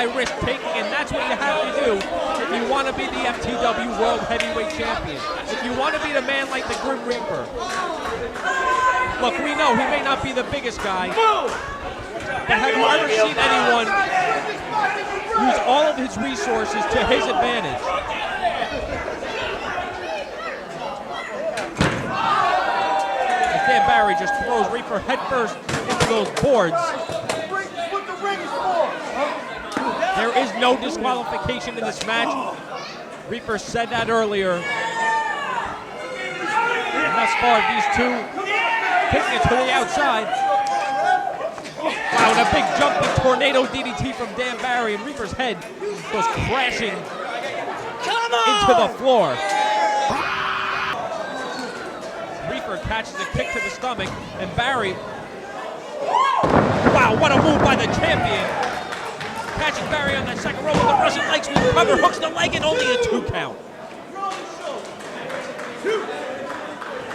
high risk taking, and that's what you have to do if you want to be the FTW World Heavyweight Champion. If you want to be the man like the Grim Reaper. Look, we know he may not be the biggest guy, but have you ever seen anyone use all of his resources to his advantage? And Dan Barry just throws Reaper headfirst into those boards. There is no disqualification in this match. Reaper said that earlier. And thus far, these two taking it to the outside. Wow, and a big jumping tornado DDT from Dan Barry, and Reaper's head goes crashing into the floor. Reaper catches a kick to the stomach, and Barry, wow, what a move by the champion. Catching Barry on that second rope with the Russian leg sweep cover, hooks the leg, and only a 2 count.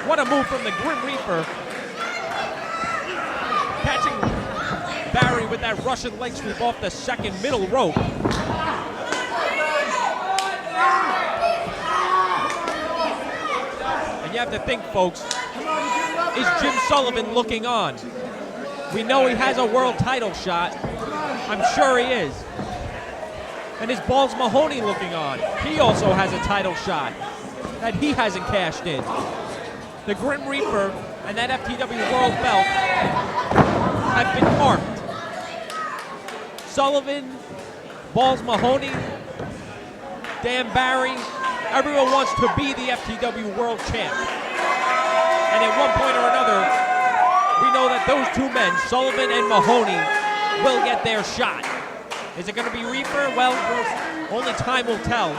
What a move from the Grim Reaper. Catching Barry with that Russian leg sweep off the second middle rope. And you have to think, folks, is Jim Sullivan looking on? We know he has a world title shot. I'm sure he is. And is Balls Mahoney looking on? He also has a title shot that he hasn't cashed in. The Grim Reaper and that FTW World Belt have been marked. Sullivan, Balls Mahoney, Dan Barry, everyone wants to be the FTW World Champ. And at one point or another, we know that those two men, Sullivan and Mahoney, will get their shot. Is it going to be Reaper? Well, only time will tell.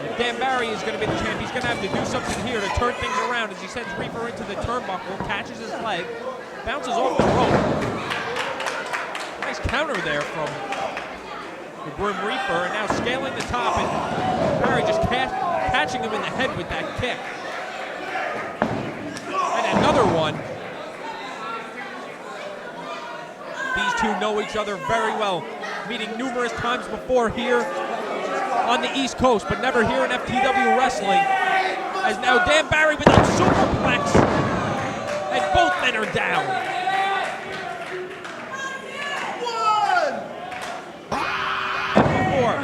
If Dan Barry is going to be the champ, he's going to have to do something here to turn things around as he sends Reaper into the turnbuckle, catches his leg, bounces off the rope. Nice counter there from the Grim Reaper, and now scaling the top, and Barry just catching him in the head with that kick. And another one. These two know each other very well, meeting numerous times before here on the East Coast, but never here in FTW Wrestling. As now Dan Barry with a superplex, and both men are down. And before,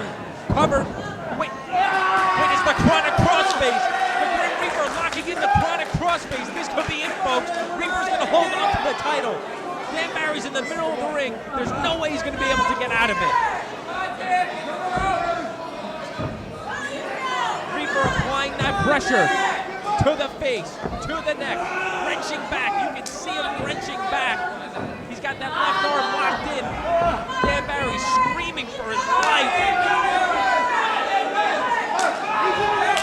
covered, wait, it's the chronic crossface. The Grim Reaper locking in the chronic crossface. This could be it, folks. Reaper's gonna hold on to the title. Dan Barry's in the middle of the ring. There's no way he's going to be able to get out of it. Reaper applying that pressure to the face, to the neck, wrenching back. You can see him wrenching back. He's got that left arm locked in. Dan Barry screaming for his life.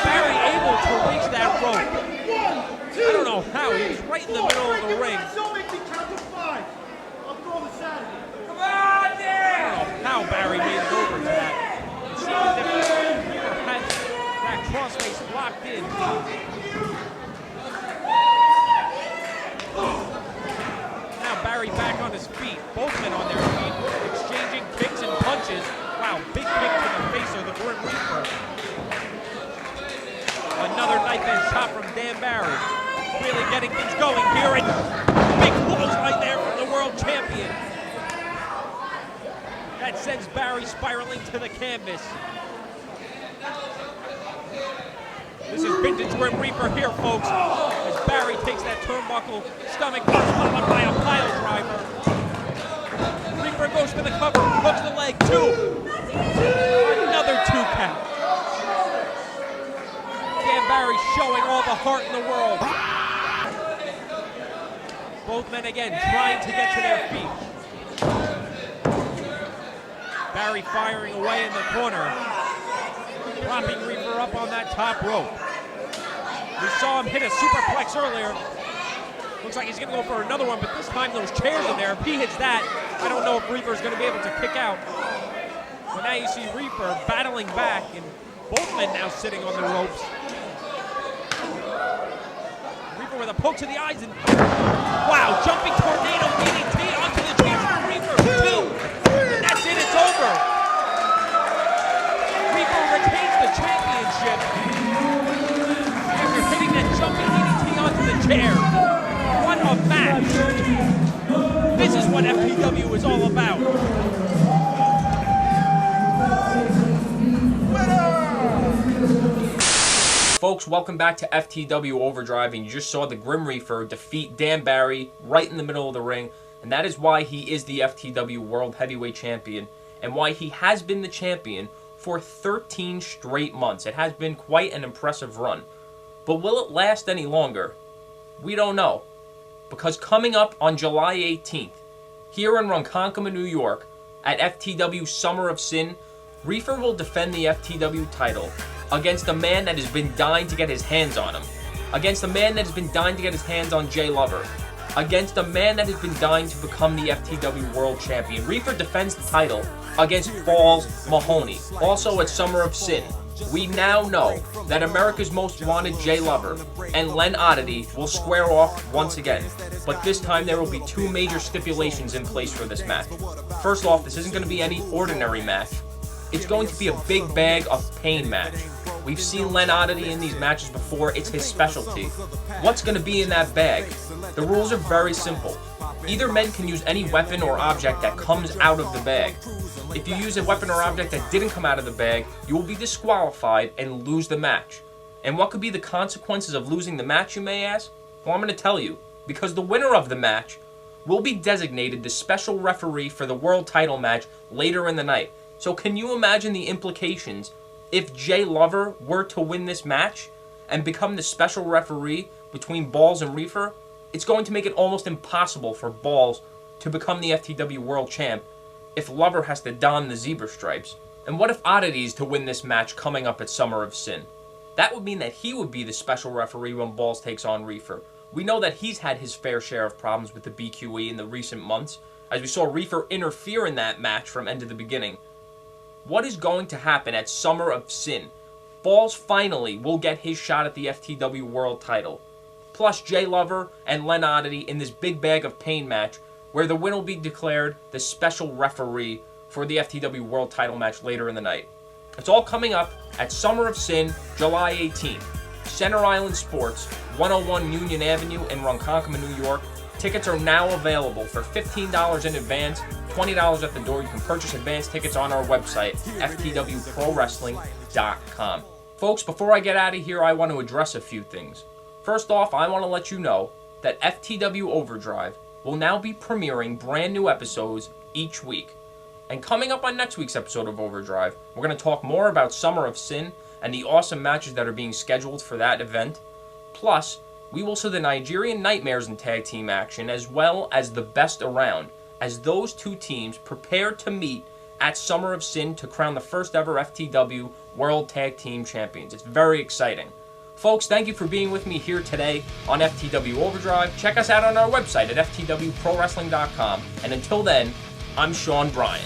Barry able to reach that rope. I don't know how. He was right in the middle of the ring. How Barry made it over to that. It seems as if Reaper had that crossface locked in. Now Barry back on his feet. Both men on their feet, exchanging kicks and punches. Wow, big kick to the face of the Grim Reaper. Another knife edge shot from Dan Barry. Really getting things going here, and big blows right there from the world champion. That sends Barry spiraling to the canvas. This is vintage Grim Reaper here, folks, as Barry takes that turnbuckle, stomach punch followed by a pile driver. Reaper goes for the cover, hooks the leg, 2. Another 2 count. Dan Barry showing all the heart in the world. Both men again trying to get to their feet. Barry firing away in the corner, propping Reaper up on that top rope. We saw him hit a superplex earlier. Looks like he's going to go for another one, but this time those chairs in there, if he hits that, I don't know if Reaper's going to be able to kick out. But now you see Reaper battling back, and both men now sitting on the ropes. Reaper with a poke to the eyes, and wow, jumping tornado DDT onto the chair from Reaper, 2. And that's it, it's over. jumping DDT onto the chair. What a match. This is what FTW is all about. Folks, welcome back to FTW Overdrive, and you just saw the Grim Reefer defeat Dan Barry right in the middle of the ring, and that is why he is the FTW World Heavyweight Champion, and why he has been the champion for 13 straight months. It has been quite an impressive run. But will it last any longer? We don't know. Because coming up on July 18th, here in Ronkonkoma, New York, at FTW Summer of Sin, Reefer will defend the FTW title against a man that has been dying to get his hands on him, against a man that has been dying to get his hands on Jay Lover, against a man that has been dying to become the FTW World Champion. Reefer defends the title against Balls Mahoney, also at Summer of Sin. We now know that America's Most Wanted Jay Lover and Len Oddity will square off once again, but this time there will be two major stipulations in place for this match. First off, this isn't going to be any ordinary match. It's going to be a big bag of pain match. We've seen Len Oddity in these matches before. It's his specialty. What's going to be in that bag? The rules are very simple. Either men can use any weapon or object that comes out of the bag. If you use a weapon or object that didn't come out of the bag, you will be disqualified and lose the match. And what could be the consequences of losing the match, you may ask? Well, I'm going to tell you. Because the winner of the match will be designated the special referee for the world title match later in the night. So can you imagine the implications if Jay Lover were to win this match and become the special referee between Balls and Reefer? It's going to make it almost impossible for Balls to become the FTW World Champ if Lover has to don the zebra stripes. And what if Oddity's to win this match coming up at Summer of Sin? That would mean that he would be the special referee when Balls takes on Reefer. We know that he's had his fair share of problems with the BQE in the recent months, as we saw Reefer interfere in that match from end to the beginning. What is going to happen at Summer of Sin? Balls finally will get his shot at the FTW World title. Plus Jay Lover and Len Oddity in this big bag of pain match where the winner will be declared the special referee for the FTW World title match later in the night. It's all coming up at Summer of Sin, July 18th. Center Island Sports, 101 Union Avenue in Ronkonkoma, New York. Tickets are now available for $15 in advance, $20 at the door. You can purchase advance tickets on our website, ftwprowrestling.com. Folks, before I get out of here, I want to address a few things. First off, I want to let you know that FTW Overdrive will now be premiering brand new episodes each week. And coming up on next week's episode of Overdrive, we're going to talk more about Summer of Sin and the awesome matches that are being scheduled for that event. Plus, we will see the Nigerian Nightmares in tag team action as well as the Best Around, as those two teams prepare to meet at Summer of Sin to crown the first ever FTW World Tag Team Champions. It's very exciting. Folks, thank you for being with me here today on FTW Overdrive. Check us out on our website at ftwprowrestling.com. And until then, I'm Sean Bryan.